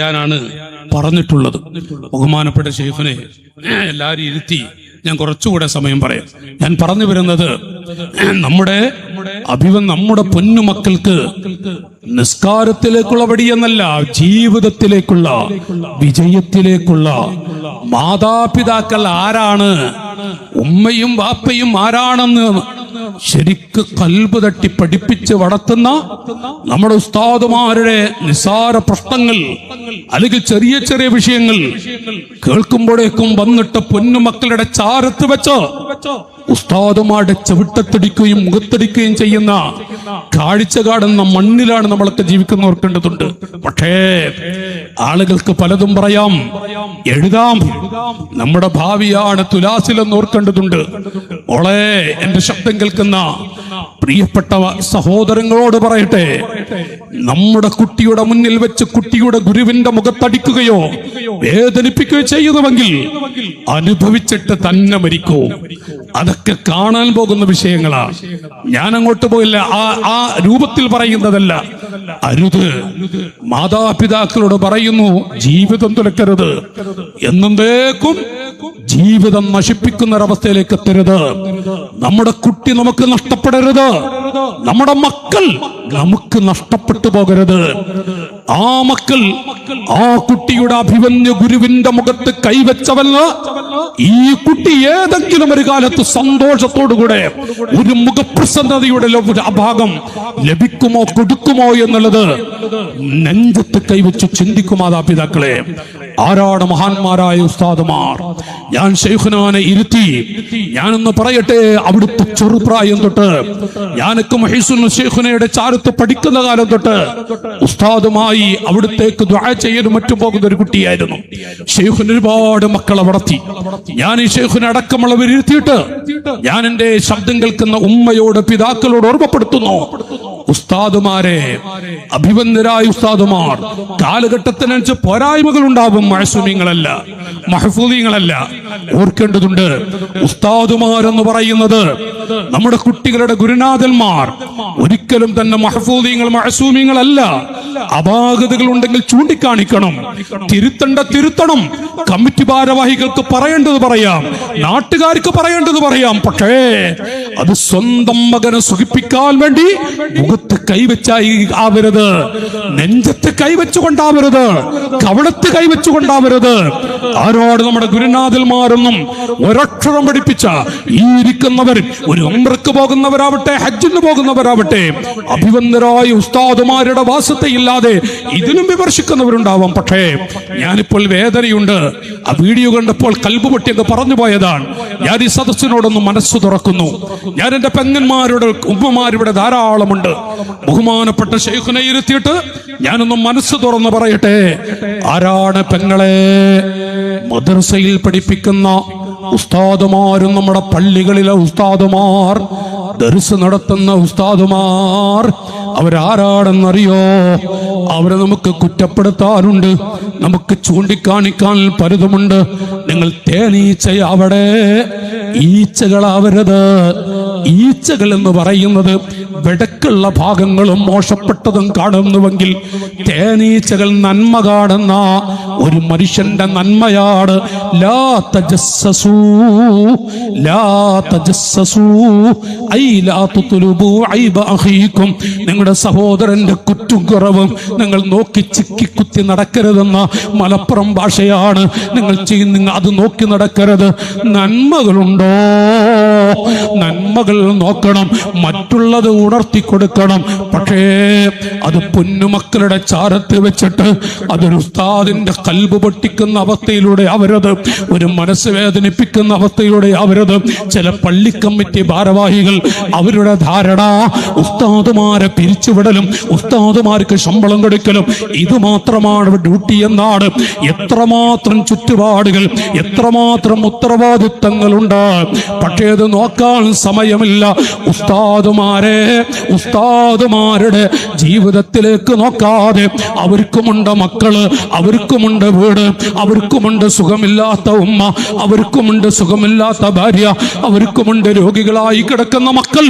ാണ് പറഞ്ഞിട്ടുള്ളത്. ബഹുമാനപ്പെട്ട ശൈഖിനെ എല്ലാവരും ഇരുത്തി ഞാൻ കുറച്ചുകൂടെ സമയം പറയാം. ഞാൻ പറഞ്ഞു വരുന്നത്, നമ്മുടെ പൊന്നുമക്കൾക്ക് നിസ്കാരത്തിലേക്കുള്ള വഴിയെന്നല്ല, ജീവിതത്തിലേക്കുള്ള വിജയത്തിലേക്കുള്ള മാതാപിതാക്കൾ ആരാണ്, ഉമ്മയും വാപ്പയും ആരാണെന്ന് ശരിക്ക് കൽബ് തട്ടി പഠിപ്പിച്ച് വളർത്തുന്ന നമ്മുടെ ഉസ്താദുമാരുടെ നിസ്സാര പ്രശ്നങ്ങൾ അല്ലെങ്കിൽ ചെറിയ ചെറിയ വിഷയങ്ങൾ കേൾക്കുമ്പോഴേക്കും വന്നിട്ട് പൊന്നുമക്കളുടെ ചാരത്ത് വെച്ച് ഉസ്താദുമാരുടെ ചവിട്ടത്തടിക്കുകയും മുഖത്തടിക്കുകയും ചെയ്യുന്ന കാഴ്ച കാണുന്ന മണ്ണിലാണ് നമ്മളൊക്കെ ജീവിക്കുന്നവർക്കേണ്ടതുണ്ട്. പക്ഷേ ആളുകൾക്ക് പലതും പറയാം, എഴുതാം. നമ്മുടെ ഭാവിയാണ് തുലാസിലെന്ന് ഓർക്കേണ്ടതുണ്ട്. ഓളെ എന്റെ ശബ്ദം കേൾക്കുന്ന പ്രിയപ്പെട്ട സഹോദരങ്ങളോട് പറയട്ടെ, നമ്മുടെ കുട്ടിയുടെ മുന്നിൽ വെച്ച് കുട്ടിയുടെ ഗുരുവിന്റെ മുഖത്തടിക്കുകയോ വേദനിപ്പിക്കുകയോ ചെയ്യുന്നുവെങ്കിൽ അനുഭവിച്ചിട്ട് തന്നെ മരിക്കൂ. അതൊക്കെ കാണാൻ പോകുന്ന വിഷയങ്ങളാണ്. ഞാൻ അങ്ങോട്ട് പോയില്ല, ആ രൂപത്തിൽ പറയുന്നതല്ല. അരുത്. മാതാപിതാക്കളോട് പറയുന്നു, ജീവിതം തുലക്കരുത്, എന്നേക്കും ജീവിതം നശിപ്പിക്കുന്ന ഒരവസ്ഥയിലേക്ക് എത്തരുത്. നമ്മുടെ കുട്ടി നമുക്ക് നഷ്ടപ്പെടരുത്, നമ്മുടെ മക്കൾ നമുക്ക് നഷ്ടപ്പെട്ടു പോകരുത്. ആ മക്കൾ ആ കുട്ടിയുടെ അഭിമന്യ ഗുരുവിന്റെ മുഖത്ത് കൈവച്ചവന് ഈ കുട്ടി ഏതെങ്കിലും ഒരു കാലത്ത് സന്തോഷത്തോടുകൂടെ ഒരു മുഖപ്രസന്നതയുടെ ഭാഗം ലഭിക്കുമോ കൊടുക്കുമോ എന്നുള്ളത് നെഞ്ചത്ത് കൈവച്ച് ചിന്തിക്കും. മാതാപിതാക്കളെ, ആരാണ് മഹാന്മാരായ ഉസ്താദുമാർ? ഞാൻ ശൈഖുനാനെ ഇരുത്തി ഞാനൊന്ന് പറയട്ടെ. അവിടുത്തെ ചെറുപ്രായം തൊട്ട് ഞാനൊക്കെ മഹീസുൽ ശൈഖുനയുടെ ചാരത്ത് പഠിക്കുന്ന കാലം തൊട്ട് ഉസ്താദുമായി അവിടുത്തേക്ക് ദുആ ചെയ്യാനും മറ്റും പോകുന്ന ഒരു കുട്ടിയായിരുന്നു. ശൈഖുന ഒരുപാട് മക്കളെ വളർത്തി. ഞാൻ ഈ ശൈഖുനെ അടക്കമുള്ളവർ ഇരുത്തിയിട്ട് ഞാൻ എന്റെ ശബ്ദം കേൾക്കുന്ന ഉമ്മയോട് പിതാക്കളോട് ഓർമ്മപ്പെടുത്തുന്നു, ഉസ്താദുമാരെ, അഭിവന്ദരായ ഉസ്താദുമാർ, കാലഘട്ടത്തിനനുസരിച്ച് പോരായ്മകൾ ഉണ്ടാവും. മഅസൂമിങ്ങളല്ല, മഹ്ഫൂദിങ്ങളല്ല. ഓർക്കേണ്ടതുണ്ട്, ഉസ്താദുമാരെന്ന് പറയുന്നത് നമ്മുടെ കുട്ടികളുടെ ഗുരുനാഥന്മാർ. ഒരിക്കലും തന്നെ മഹ്ഫൂദിങ്ങൾ മഅസൂമിങ്ങളല്ല. അപാകതകൾ ഉണ്ടെങ്കിൽ ചൂണ്ടിക്കാണിക്കണം, തിരുത്തണം. കമ്മിറ്റി ഭാരവാഹികൾക്ക് പറയേണ്ടത് പറയാം, നാട്ടുകാർക്ക് പറയേണ്ടത് പറയാം. പക്ഷേ അത് സ്വന്തം മകനെ സുഖിപ്പിക്കാൻ വേണ്ടി മുഖത്ത് കൈവച്ചായി ആവരുത്, നെഞ്ചത്ത് കൈവച്ചുകൊണ്ടാവരുത്, കവളത്ത് കൈവച്ചുകൊണ്ടാവരുത്. ആരോട് നമ്മുടെ ഗുരുനാഥന്മാരൊന്നും ഒരക്ഷരം പഠിപ്പിച്ച ഈ ഇരിക്കുന്നവർ ഒരു ഉംറക്ക് പോകുന്നവരാവട്ടെ, ഹജ്ജിന് പോകുന്നവരാവട്ടെ, അഭിവന്ദരായ ഉസ്താദുമാരുടെ വാസത്തെ ഇല്ലാതെ ഇതിനും വിമർശിക്കുന്നവരുണ്ടാവാം. പക്ഷേ ഞാനിപ്പോൾ വേദനയുണ്ട്. ആ വീഡിയോ കണ്ടപ്പോൾ കൽബ് പൊട്ടിയൊക്കെ പറഞ്ഞു പോയതാണ്. ഞാൻ ഈ സദസ്സിനോടൊന്ന് മനസ്സ് തുറക്കുന്നു. ഞാൻ എന്റെ പെങ്ങന്മാരുടെ ഉമ്മമാരിവിടെ ധാരാളമുണ്ട്. ബഹുമാനപ്പെട്ട ശൈഖുനെ ഇരുത്തിയിട്ട് ഞാനൊന്ന് മനസ്സ് തുറന്ന് പറയട്ടെ, ആരാണ് പെങ്ങളെ മദ്രസയിൽ പഠിപ്പിക്കുന്ന ഉസ്താദുമാരും നമ്മുടെ പള്ളികളിലെ ഉസ്താദുമാർ, ദർസ് നടത്തുന്ന ഉസ്താദുമാർ, അവരാരാണെന്നറിയോ? അവരെ നമുക്ക് കുറ്റപ്പെടുത്താറുണ്ട്, നമുക്ക് ചൂണ്ടിക്കാണിക്കാൻ പലതുമുണ്ട്. നിങ്ങൾ തേനീച്ചയാവടെ, ഈച്ചകളാവരുത്. ഈച്ചകൾ എന്ന് പറയുന്നത് വെടക്കുള്ള ഭാഗങ്ങളും മോശപ്പെട്ടതും കാണുന്നുവെങ്കിൽ തേനീച്ചകൾ നന്മ കാണുന്ന ഒരു മനുഷ്യന്റെ നന്മയാണ്. ലാ തജസ്സസൂ, ലാ തജസ്സസൂ, ഐ ലാ തുത്ലുബൂ ഐബ അഖീകും. നിങ്ങളുടെ സഹോദരന്റെ കുറ്റും കുറവും നിങ്ങൾ നോക്കി ചിക്കി കുത്തി നടക്കരുതെന്ന മലപ്പുറം ഭാഷയാണ്. നിങ്ങൾ അത് നോക്കി നടക്കരുത്. നന്മകളുണ്ടോ? നന്മകൾ നോക്കണം, മറ്റുള്ളത് ഉണർത്തി കൊടുക്കണം. പക്ഷേ അത് പൊന്നുമക്കളുടെ ചാരത്ത് വെച്ചിട്ട് അതൊരു ഉസ്താദിന്റെ കൽബ് പൊട്ടിക്കുന്ന അവസ്ഥയിലൂടെ അവരത്, ഒരു മനസ്സ് വേദനിപ്പിക്കുന്ന അവസ്ഥയിലൂടെ അവരത്. ചില പള്ളി കമ്മിറ്റി ഭാരവാഹികൾ അവരുടെ ധാരണ ഉസ്താദുമാരെ പിരിച്ചുവിടലും ഉസ്താദുമാർക്ക് ശമ്പളം കൊടുക്കലും ഇത് മാത്രമാണ് ഡ്യൂട്ടി എന്നാണ്. എത്രമാത്രം ചുറ്റുപാടുകൾ, എത്രമാത്രം ഉത്തരവാദിത്തങ്ങളുണ്ട്. പക്ഷേ അത് നോക്കാൻ സമയമില്ല. ഉസ്താദുമാരുടെ ജീവിതത്തിലേക്ക് നോക്കാതെ അവർക്കുമുണ്ട് മക്കള്, അവർക്കുമുണ്ട് വീട്, അവർക്കുമുണ്ട് സുഖമില്ലാത്ത ഉമ്മ, അവർക്കുമുണ്ട് സുഖമില്ലാത്ത ഭാര്യ, അവർക്കുമുണ്ട് രോഗികളായി കിടക്കുന്ന മക്കൾ.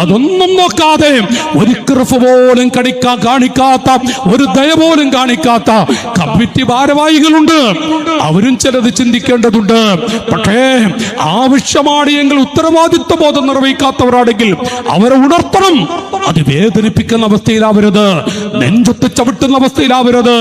അതൊന്നും നോക്കാതെ ഒരു കൃപ പോലും കാണിക്കാത്ത, ഒരു ദയ പോലും കാണിക്കാത്ത കമ്മിറ്റി ഭാരവാഹികളുണ്ട്. അവരും ചിലത് ചിന്തിക്കേണ്ടതുണ്ട്. പക്ഷേ ആവശ്യമാണ് എങ്കിൽ ഉത്തരവാദിത്വ ബോധം നിർവഹിക്കാത്തവരാണെങ്കിൽ അവരെ ഉണർത്തണം. അത് വേദനിപ്പിക്കുന്ന അവസ്ഥയിലാവരുത്, നെഞ്ചത്ത് ചവിട്ടുന്ന അവസ്ഥയിലാവരുത്.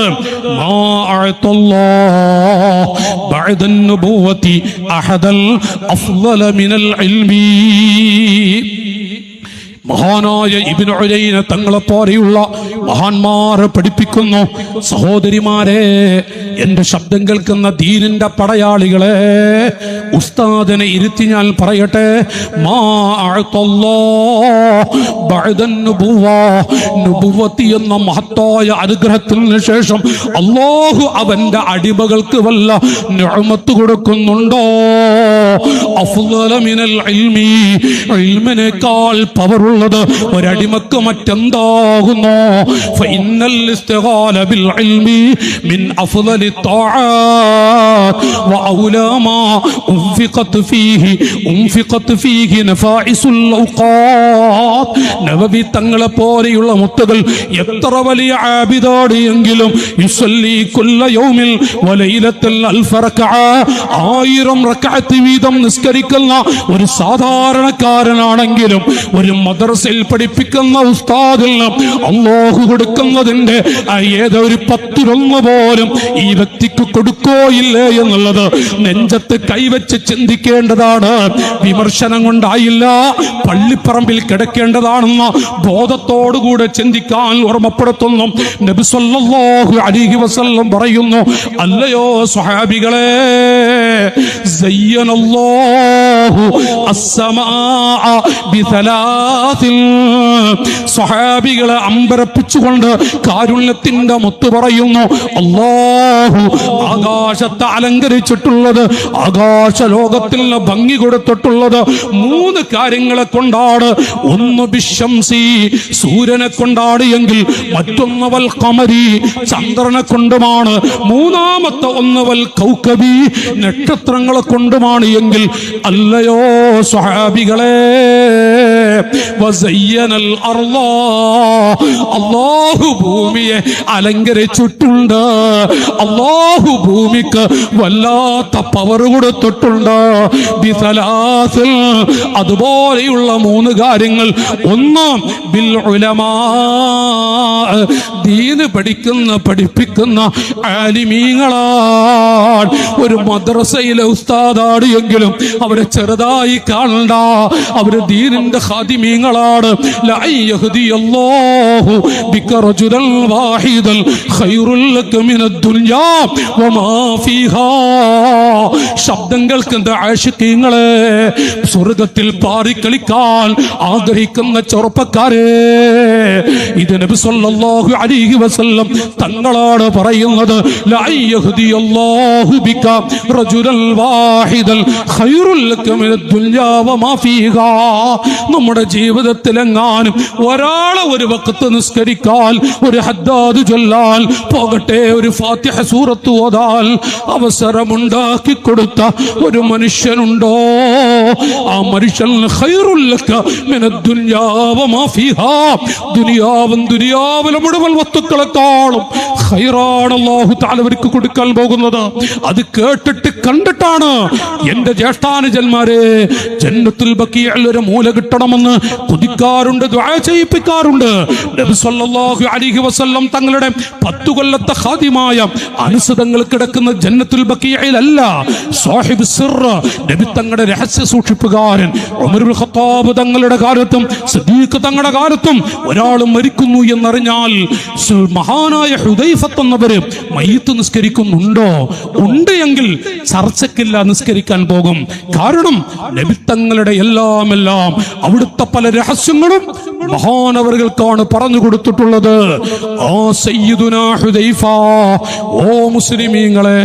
മഹാനായ ഇബ്നു ഉലൈന തങ്ങളെ പോലെയുള്ള മഹാന്മാർ പഠിപ്പിക്കുന്നു, സഹോദരിമാരെ, എന്റെ ശബ്ദം കേൾക്കുന്ന ദീനിന്റെ പടയാളികളെ, ഉസ്താദിനെ ഇരുത്തി ഞാൻ പറയട്ടെ, നുബുവത്തി എന്ന മഹത്തായ അനുഗ്രഹത്തിന് ശേഷം അല്ലാഹു അവന്റെ അടിമകൾക്ക് വല്ല നിഅമത്ത് കൊടുക്കുന്നുണ്ടോ? അഫ്ളല മിനൽ ഇൽമി, ഇൽമിനേക്കാൾ പവറുള്ളത് ഒരടിമക്ക് മറ്റെന്താകുന്നു? ഫഇന്നൽ ഇസ്തിഗാല ബിൽ ഇൽമി മിൻ അഫ്ളലി ത്വാആത്ത് വഔലാ മാ ഉൻഫിഖത് ഫീഹി നഫായിസുൽ ഔഖാത്ത്. നബവി തങ്ങളെ പോലെയുള്ള മുത്തുകൾ എത്ര വലിയ ആബിദാണ് എങ്കിലും യുസല്ലി കുല്ല യൗമിൽ വലൈലത്തിൽ അൽഫ റക്അ, 1000 റക്അത്ത് വീതം നിസ്കരിക്കുന്ന ഒരു സാധാരണക്കാരനാണെങ്കിലും ഒരു മദ്രസയിൽ പഠിപ്പിക്കുന്ന ഉസ്താദിന് അല്ലാഹു കൊടുക്കുന്നതിന്റെ ഏതൊരു 10 പോലും ഈ വ്യക്തിക്ക് കൊടുക്കോ ഇല്ലേ എന്നുള്ളത് നെഞ്ചത്ത് കൈവച്ച് ചിന്തിക്കേണ്ടതാണ്. വിമർശനം കൊണ്ടായില്ല, പള്ളിപ്പറമ്പിൽ കിടക്കേണ്ടതാണെന്ന ബോധത്തോടുകൂടെ ചിന്തിക്കാൻ ഓർമ്മപ്പെടുത്തുന്നു. നബി സല്ലല്ലാഹു അലൈഹി വസല്ലം പറയുന്നു, അല്ലയോ സ്വഹാബികളെ, സയ്യനല്ലാഹു അസ്സമാഅ ബിസലാസിൻ, സ്വഹാബികളെ അമ്പരപ്പിച്ചുകൊണ്ട് കാരുണ്യത്തിന്റെ മുത്ത് പറയുന്നു, അല്ലാഹു ആകാശത്തെ അലങ്കരിച്ചിട്ടുള്ളത്, ആകാശ ലോകത്തിൽ ഭംഗി കൊടുത്തിട്ടുള്ളത് 3 കാര്യങ്ങളെ കൊണ്ടാണ്. ഒന്ന് ബിശംസി, സൂര്യനെ കൊണ്ടാണ് എങ്കിൽ മറ്റൊന്ന് വൽ ഖമരി, ചന്ദ്രനെ കൊണ്ടുമാണ്. മൂന്നാമത്തെ ഒന്ന് വൽ കൗകബി, നക്ഷത്രങ്ങളെ കൊണ്ടുമാണ് എങ്കിൽ അല്ലയോ സ്വഹാബികളെ, വസയ്യനൽ അർള, അല്ലാഹു ഭൂമിയെ അലങ്കരിച്ചിട്ടുണ്ട്. അല്ലാഹു ഭൂമിക്ക് വല്ലാത്ത പവർ കൊടുത്തിട്ടുണ്ട്. ബിസലാസിൽ, അതുപോലെയുള്ള 3 കാര്യങ്ങൾ. ഒന്ന് ബിൽ ഉലമാ, ദീന് പഠിപ്പിക്കുന്ന ആലിമീങ്ങളാണ്. ഒരു മദ്രസയിലെ ഉസ്താദാണ് എങ്കിലും അവരെ ചെറുതായി കാണണ്ട, അവര് ദീനിന്റെ ഖാദിമീങ്ങളാണ്. ലാ യഹ്ദിയല്ലാഹു ബിക റജുലൻ വാഹിദൻ ഖൈറുൽ ലക മിനദ് ദുനിയാ വമാ ഫീഹാ. ശബ്ദം കേൾക്കുന്ന ആശിഖീങ്ങളെ, സ്വർഗത്തിൽ പാറിക്കളിക്കാൻ ആഗ്രഹിക്കുന്ന ചെറുപ്പക്കാരെ, ഇത് നബി സല്ലല്ലാഹു അലൈഹി വസല്ലം തങ്ങളാണ് പറയുന്നത്. ലാ യഹ്ദിയല്ലാഹു ബിക റജുലൻ വാഹിദൻ ഖൈറുൽ ലക മിനദ് ദുനിയാ വമാ ഫീഹാ. നമ്മുടെ ജീവിതത്തിലെങ്ങാനും ഒരാളെ ഒരു വഖത്ത് നിസ്കരിക്കാൻ, ഒരു ഹദ്ദാദ് ചൊല്ലാൻ, പോകട്ടെ ഒരു ഫാത്തിഹ സൂറത്ത് ഓതാൻ അവസരമുണ്ടാക്കി കൊടുത്ത ഒരു മനുഷ്യനുണ്ടോ? ആ മനുഷ്യൻ ഖൈറുൽ ലക മിനദ് ദുനിയാ വമാ ഫീഹാ, ദുനിയാവിലെ മുഴുവൻ വസ്തുക്കളെക്കാളും ഖൈറാണ് അല്ലാഹു തആല അവർക്ക് കൊടുക്കാൻ പോകുന്നത്. അത് കേട്ടിട്ട് കണ്ടിട്ടാണ് എന്റെ ജ്യേഷ്ഠാനുജന്മാരെ ജന്നത്തുൽ ബഖീഇൽ ഒരു മൂല കിട്ടണമെന്ന് കൊതിക്കാറുണ്ട്, ദുആ ചെയ്യിപ്പിക്കാറുണ്ട്. നബി സല്ലല്ലാഹു അലൈഹി വസല്ലം തങ്ങളുടെ 10 കൊല്ലത്തെ ഖാദിമായ അനുസൃതങ്ങൾ കിടക്കുന്ന ജന്നത്തുൽ ബഖീഇൽ അല്ല, സാഹിബ് സിർ, നബി തങ്ങളുടെ രഹസ്യ സൂക്ഷിപ്പുകാരൻ ഉമറുൽ ഖത്താബ് തങ്ങളുടെ കാലത്തും സിദ്ദീഖ് തങ്ങളുടെ കാലത്തും ഒരാൾ മരിക്കുന്നു എന്നറിഞ്ഞാൽ മഹാനായ ഹുദൈഫത്ത് എന്നവര് മയ്യിത്ത് നിസ്കരിക്കുന്നുണ്ടോ? ഉണ്ട് എങ്കിൽ ചർച്ചക്കില്ല, നിസ്കരിക്കാൻ പോകും. കാരണം നബി തങ്ങളുടെ എല്ലാം അവിടുത്തെ പല രഹസ്യങ്ങളും മഹാനവറുകൾക്കാണ് പറഞ്ഞു കൊടുത്തിട്ടുള്ളത്. ആ സയ്യിദുനാ ഹുദൈഫ, ഓ മുസ്ലിമീങ്ങളെ,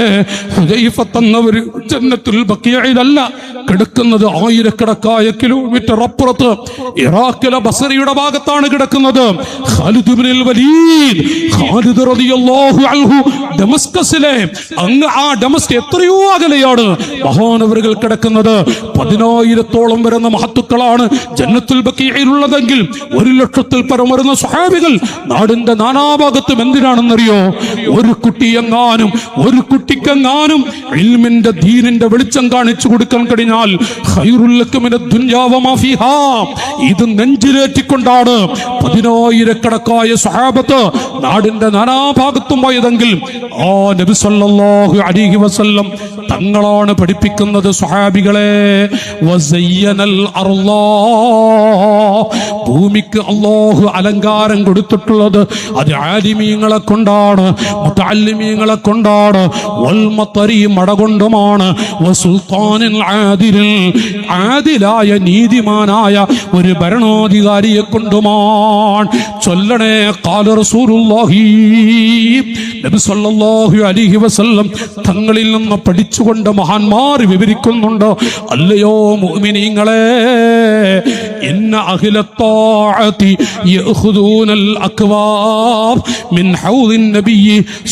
ഹുദൈഫത്ത് എന്നവർ ജന്നത്തുൽ ബഖീഇലല്ല, കിടക്കുന്നത് ആയിരക്കണക്കായ കിലോമീറ്റർ അപ്പുറത്ത് ഇറാഖിലെ ബസറയുടെ ഭാഗത്താണ് കിടക്കുന്നത്. ഖാലിദ് ഇബ്നുൽ വലീദ്, ഖാലിദ് റളിയല്ലാഹു അൻഹു ഡമസ്കസിലെ ആ ഡമസ്ക് എത്രയോ അകലെയാണ് മഹാനവറുകൾ കിടക്കുന്നത്. 10,000-ഓളം വരുന്ന മഹത്തുക്കളാണ് ജന്നത്തുൽ ബഖീഇലുള്ളതെങ്കിൽ 1,00,000-ൽ പരം വരുന്ന സ്വഹാബികൾ നാടിന്റെ നാനാഭാഗത്തും. എന്തിനാണെന്നറിയോ? ഒരു കുട്ടിക്കെങ്ങാനും ഇൽമിന്റെ ദീനിന്റെ വെളിച്ചം കാണിച്ചു കൊടുക്കാൻ കഴിഞ്ഞാൽ ഖൈറുൽ ലക മിനദ് ദുനിയാ വമാ ഫീഹാ, ഇത് നെഞ്ചിലേറ്റിക്കൊണ്ടാണ് 10,000-കണക്കായ സ്വഹാബത്ത് നാടിന്റെ നാനാഭാഗത്തും പോയതെങ്കിൽ ആ നബി സല്ലല്ലാഹു അലൈഹി വസല്ലം തങ്ങളാണ് പഠിപ്പിക്കുന്നത് സ്വഹാബികളെ, വസയ്യനൽ അർളാ, ഭൂമിക്ക് അല്ലാഹു അലങ്കാരം കൊടുത്തിട്ടുള്ളത് അത് ആലിമീങ്ങളെ കൊണ്ടാണ്, മുതഅല്ലിമീങ്ങളെ കൊണ്ടാണ്, വൽ മതരി മട കൊണ്ടുമാണ്, വസുൽത്താനിൽ ആദിലിൽ, ആദിലായ നീതിമാനായ ഒരു ഭരണാധികാരിയെ കൊണ്ടുമാണ്. ചൊല്ലണേ ഖാല റസൂലുള്ളാഹി, നബി സല്ലല്ലാഹു അലൈഹി വസല്ലം തങ്ങളിൽ നിന്ന് പഠിച്ചുകൊണ്ട് മഹാന്മാർ വിവരിക്കുന്നുണ്ട്. അല്ലയോ മുഅ്മിനീങ്ങളെ, ഇന്ന അഹ്ലത്താഅതി യഖുദൂനൽ അക്വാബ് മിൻ ഹൗദിൻ നബി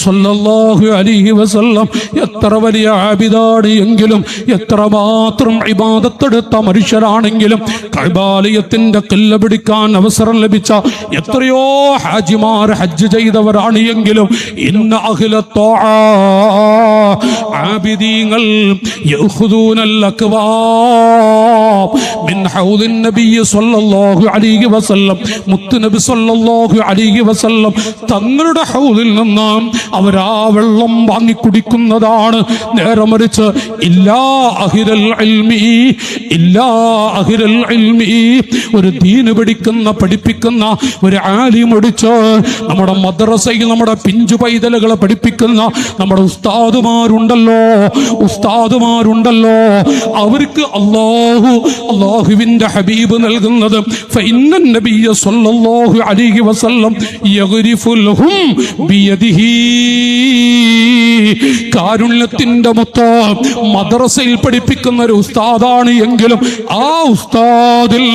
സല്ലല്ലാഹു അലൈഹി വസല്ലം. എത്ര വലിയ ആബിദാണ് എങ്കിലും, എത്ര മാത്രം ഇബാദത്തെടുത്ത മനുഷ്യരാണെങ്കിലും, കഅബാലയത്തിന്റെ കില്ല പിടിക്കാൻ അവസരം ലഭിച്ച എത്രയോ ഹാജിമാർ ഹജ്ജ് ചെയ്തവരാണ് എങ്കിലും, ഇന്ന അഹ്ലത്താഅ, ആബിദീങ്ങൾ യഖുദൂനൽ അക്വാബ് മിൻ ഹൗദിൻ നബി സല്ലല്ലാഹു അലൈഹി വസല്ലം, മുത്ത് നബി സല്ലല്ലാഹു അലൈഹി വസല്ലം തങ്ങളുടെ ഹൗദിൽ നിന്ന് അവരാ വെള്ളം വാങ്ങി കുടിക്കുന്നതാണ്. നേരെ മറിച്ച് ഇല്ലാ അഹ്ലൽ ഇൽമി, ഇല്ലാ അഹ്ലൽ ഇൽമി, ഒരു ദീന് പഠിപ്പിക്കുന്ന ഒരു ആലിം ഒടിച്ച് നമ്മുടെ മദ്രസയിൽ നമ്മുടെ പിഞ്ചു പൈതലുകളെ പഠിപ്പിക്കുന്ന നമ്മുടെ ഉസ്താദുമാരുണ്ടല്ലോ, അവർക്ക് അല്ലാഹുവിന്റെ ഹബീബ് നൽകുന്നത് ഫഇന്നൻ നബിയ സല്ലല്ലാഹു അലൈഹി വസല്ലം യഗ്രിഫു ലഹും ബിയദിഹി, കാരുണ്യത്തിന്റെ മുത്ത് മദ്രസയിൽ പഠിപ്പിക്കുന്ന ഒരു ഉസ്താദാണ് എങ്കിലും ആ ഉസ്താദിൽ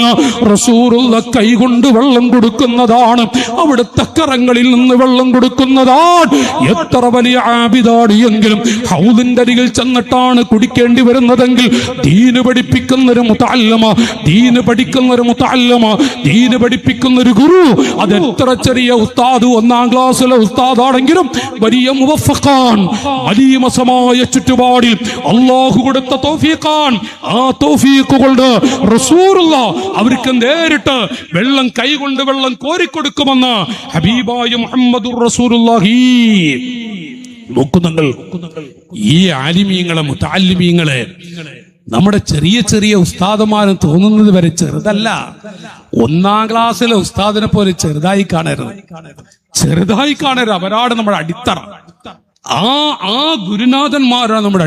റസൂലുള്ള കൈകൊണ്ട് വെള്ളം കൊടുക്കുന്നതാണ്, അവിടുത്തെ കരങ്ങളിൽ നിന്ന് വെള്ളം കൊടുക്കുന്നതാണ്. എത്ര വലിയ ആബിദാണ് എങ്കിലും ഹൗദിന്റെ അരികിൽ ചെന്നിട്ടാണ് കുടിക്കേണ്ടി വരുന്നതെങ്കിൽ ദീന് പഠിപ്പിക്കുന്ന ഒരു മുതഅല്ലിമ, ദീന് പഠിക്കുന്ന ഒരു മുതഅല്ലിമ, ദീന് പഠിപ്പിക്കുന്ന ഒരു ഗുരു, അതെത്ര ചെറിയ ഉസ്താദ്, 1-ാം ക്ലാസ്സിലെ ഉസ്താദാണെങ്കിലും വലിയ മുവഫഖാൻ, അലീമസമായ ചുറ്റുപാടിൽ അല്ലാഹു കൊടുത്ത തൗഫീഖാൻ. ആ തൗഫീഖ് കൊണ്ട് റസൂലുള്ള അവർക്ക് നേരിട്ട് വെള്ളം കൈകൊണ്ട് വെള്ളം കോരിക്കൊടുക്കുമെന്ന് ഹബീബായ മുഹമ്മദുർ റസൂലുള്ളാഹി. നോക്കുന്നുങ്ങൾ ഈ ആലിമീങ്ങളെ, മുതഅല്ലിമീങ്ങളെ നമ്മുടെ ചെറിയ ചെറിയ ഉസ്താദുമാരും തോന്നുന്നത് വരെ ചെറുതല്ല. 1-ാം ക്ലാസ്സിലെ ഉസ്താദിനെ പോലെ ചെറുതായി കാണരുത്. അവരാണ് നമ്മുടെ അടിത്തറ. ആ ഗുരുനാഥന്മാരാണ് നമ്മുടെ